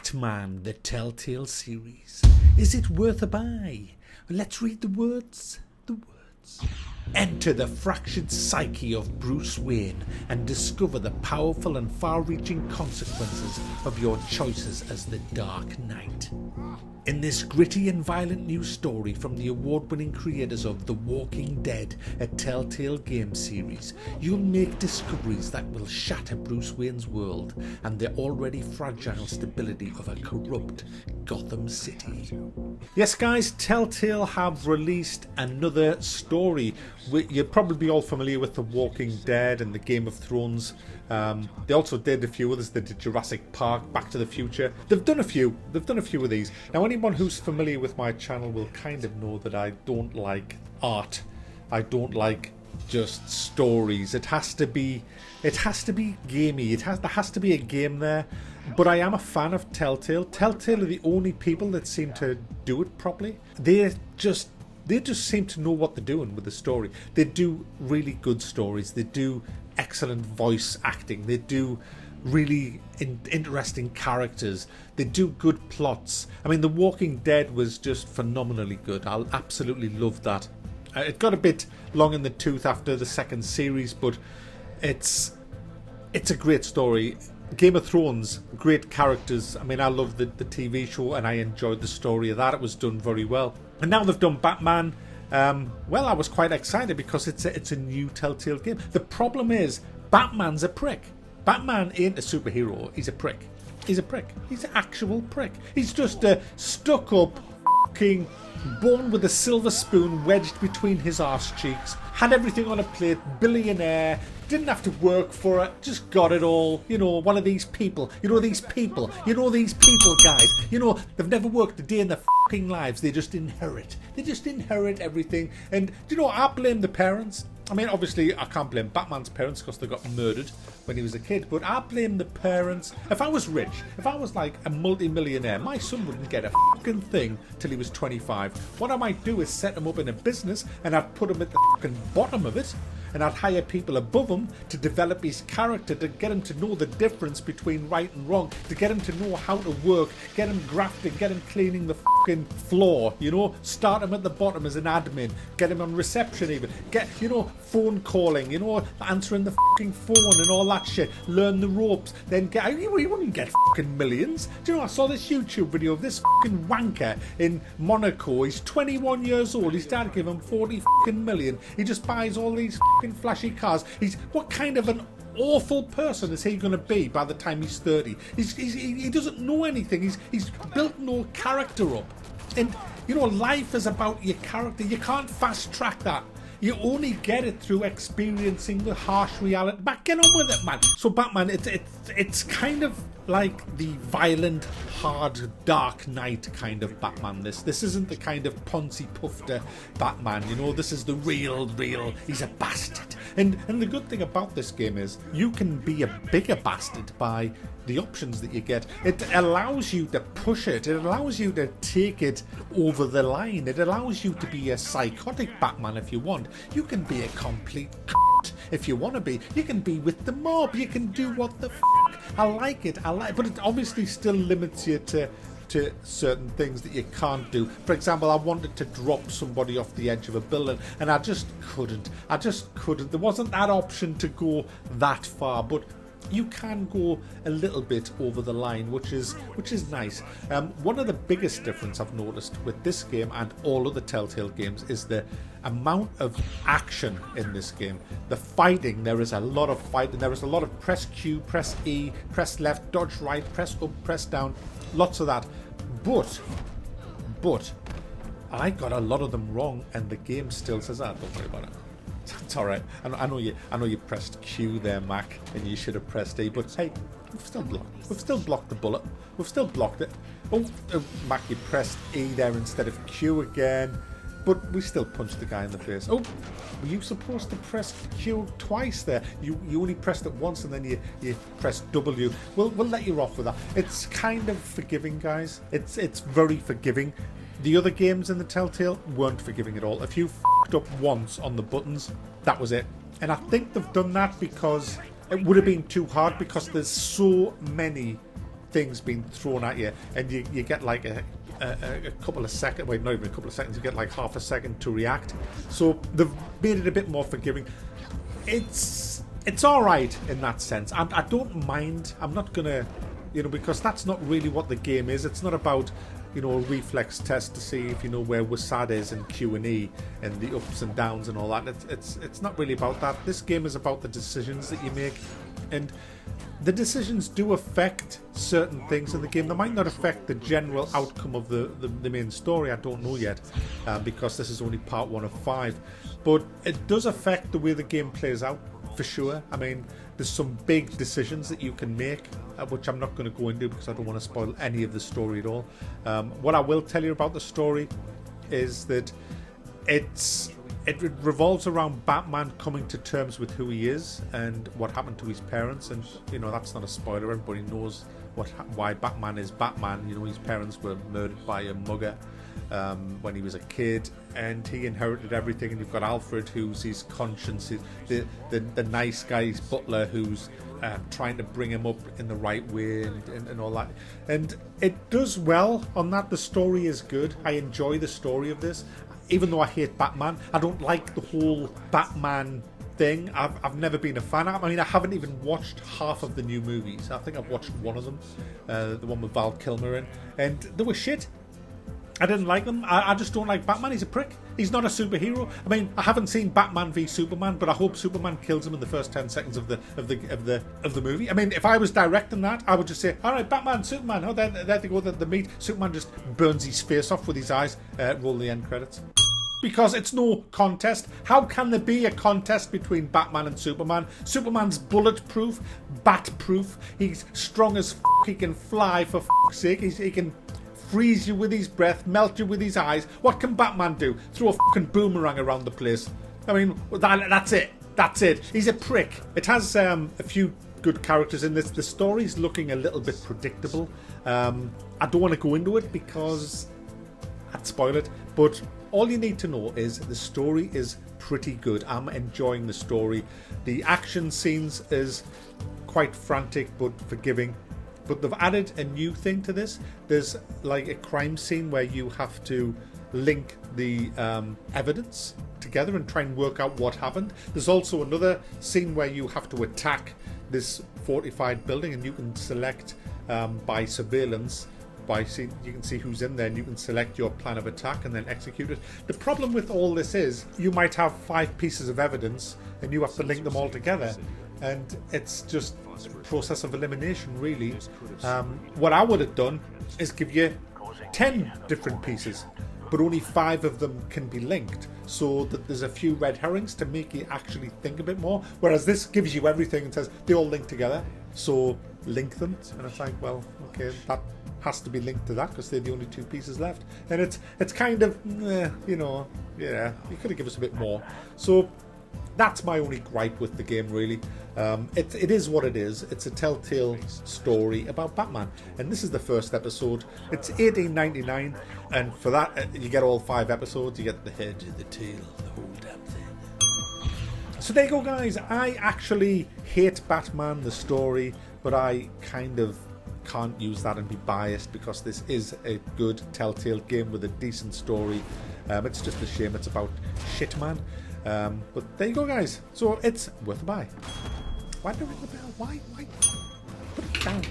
Batman, the Telltale series. Is it worth a buy? Let's read the words. Enter the fractured psyche of Bruce Wayne and discover the powerful and far-reaching consequences of your choices as the Dark Knight. In this gritty and violent new story from the award-winning creators of The Walking Dead, a Telltale game series, you'll make discoveries that will shatter Bruce Wayne's world and the already fragile stability of a corrupt Gotham City. Yes guys, Telltale have released another story. You're probably all familiar with The Walking Dead and the Game of Thrones. They also did a few others. They did Jurassic Park, Back to the Future. They've done a few of these. Now anyone who's familiar with my channel will kind of know that I don't like art. I don't like just stories. It has to be gamey. There has to be a game there. But I am a fan of Telltale. Telltale are the only people that seem to do it properly. They just seem to know what they're doing with the story. They do really good stories. They do excellent voice acting. They do really interesting characters. They do good plots. I mean, The Walking Dead was just phenomenally good. I absolutely loved that. It got a bit long in the tooth after the second series, but it's a great story. Game of Thrones, great characters. I mean, I love the TV show and I enjoyed the story of that. It was done very well. And now they've done Batman. Well, I was quite excited because it's a new Telltale game. The problem is, Batman's a prick. Batman ain't a superhero. He's a prick. He's a prick. He's an actual prick. He's just a stuck-up fucking born with a silver spoon wedged between his arse cheeks. Had everything on a plate. Billionaire. Didn't have to work for it, just got it all. You know, one of these people. You know these people, guys. You know, they've never worked a day in their fucking lives. They just inherit. They just inherit everything. And, do you know, I blame the parents. I mean, obviously, I can't blame Batman's parents because they got murdered when he was a kid. But I blame the parents. If I was rich, if I was like a multi-millionaire, my son wouldn't get a fucking thing till he was 25. What I might do is set him up in a business and I'd put him at the fucking bottom of it. And I'd hire people above him to develop his character, to get him to know the difference between right and wrong, to get him to know how to work, get him grafting, get him cleaning the fucking floor, you know, start him at the bottom as an admin, get him on reception even, get, you know, phone calling, you know, answering the fucking phone and all that shit, learn the ropes, then get, he wouldn't get fucking millions. Do you know, I saw this YouTube video of this fucking wanker in Monaco. He's 21 years old, his dad gave him 40 fucking million. He just buys all these flashy cars. What kind of an awful person is he going to be by the time he's 30? He doesn't know anything. He's built no character up. And you know, life is about your character. You can't fast track that. You only get it through experiencing the harsh reality. But get on with it, man. So Batman, it's kind of like the violent, hard, dark knight kind of Batman. This isn't the kind of poncy-puffed Batman, you know. This is the real, he's a bastard. And the good thing about this game is you can be a bigger bastard by the options that you get. It allows you to push it. It allows you to take it over the line. It allows you to be a psychotic Batman if you want. You can be a complete if you want to be. You can be with the mob. You can do what the I like it. But it obviously still limits you to certain things that you can't do. For example, I wanted to drop somebody off the edge of a building and I just couldn't. There wasn't that option to go that far, but you can go a little bit over the line, which is nice. One of the biggest difference I've noticed with this game and all other Telltale games is the amount of action in this game. The fighting, there is a lot of fighting. There is a lot of press Q, press E, press left, dodge right, press up, press down. Lots of that. But I got a lot of them wrong, and the game still says, don't worry about it. It's all right. I know you pressed Q there, Mac, and you should have pressed E. But hey, we've still blocked the bullet. We've still blocked it. Oh, Mac, you pressed E there instead of Q again. But we still punched the guy in the face. Oh, were you supposed to press Q twice there? You only pressed it once and then you pressed W. We'll let you off with that. It's kind of forgiving, guys. It's very forgiving. The other games in the Telltale weren't forgiving at all. If you f***ed up once on the buttons, that was it. And I think they've done that because it would have been too hard, because there's so many things being thrown at you, and you get like a couple of seconds, wait, not even a couple of seconds, you get like half a second to react. So they've made it a bit more forgiving. It's alright in that sense. I don't mind. I'm not gonna, because that's not really what the game is. It's not about, a reflex test to see if you know where Wasad is and Q&E and the ups and downs and all that. It's not really about that. This game is about the decisions that you make, and the decisions do affect certain things in the game. They might not affect the general outcome of the main story. I don't know yet, because this is only part 1 of 5. But it does affect the way the game plays out, for sure. I mean, there's some big decisions that you can make, which I'm not going to go into because I don't want to spoil any of the story at all. What I will tell you about the story is that it revolves around Batman coming to terms with who he is and what happened to his parents. And that's not a spoiler. Everybody knows why Batman is Batman. His parents were murdered by a mugger when he was a kid, and he inherited everything. And you've got Alfred, who's his conscience, the nice guy's butler, who's trying to bring him up in the right way and all that. And it does well on that. The story is good. I enjoy the story of this. Even though I hate Batman, I don't like the whole Batman thing. I've never been a fan. I mean, I haven't even watched half of the new movies. I think I've watched one of them, the one with Val Kilmer in, and they were shit. I didn't like them. I just don't like Batman. He's a prick. He's not a superhero. I mean, I haven't seen Batman v Superman, but I hope Superman kills him in the first 10 seconds of the movie. I mean, if I was directing that, I would just say, all right, Batman, Superman. Oh, there they go. They meet. Superman just burns his face off with his eyes. Roll the end credits. Because it's no contest. How can there be a contest between Batman and Superman? Superman's bulletproof, bat-proof. He's strong as f***. He can fly, for f***'s sake. He can freeze you with his breath, melt you with his eyes. What can Batman do? Throw a fucking boomerang around the place. I mean, that's it. That's it. He's a prick. It has a few good characters in this. The story's looking a little bit predictable. I don't want to go into it because I'd spoil it. But all you need to know is the story is pretty good. I'm enjoying the story. The action scenes is quite frantic but forgiving. But they've added a new thing to this. There's like a crime scene where you have to link the evidence together and try and work out what happened. There's also another scene where you have to attack this fortified building, and you can select by surveillance. You can see who's in there, and you can select your plan of attack and then execute it. The problem with all this is you might have 5 pieces of evidence and you have to link them all together, and it's just a process of elimination, really. What I would have done is give you 10 different pieces, but only 5 of them can be linked, so that there's a few red herrings to make you actually think a bit more. Whereas this gives you everything and says they all link together, so link them. And it's like, well, okay, that has to be linked to that because they're the only 2 pieces left. And it's kind of, yeah, you could have given us a bit more. So that's my only gripe with the game, really. It is what it is. It's a Telltale story about Batman, and this is the first episode. It's $18.99, and for that you get all 5 episodes. You get the head, the tail, the whole damn thing. So there you go, guys. I actually hate Batman, the story, but I kind of can't use that and be biased because this is a good Telltale game with a decent story. It's just a shame it's about shit, man. But there you go, guys. So it's worth a buy. Why did I ring the bell? Why? Put it down.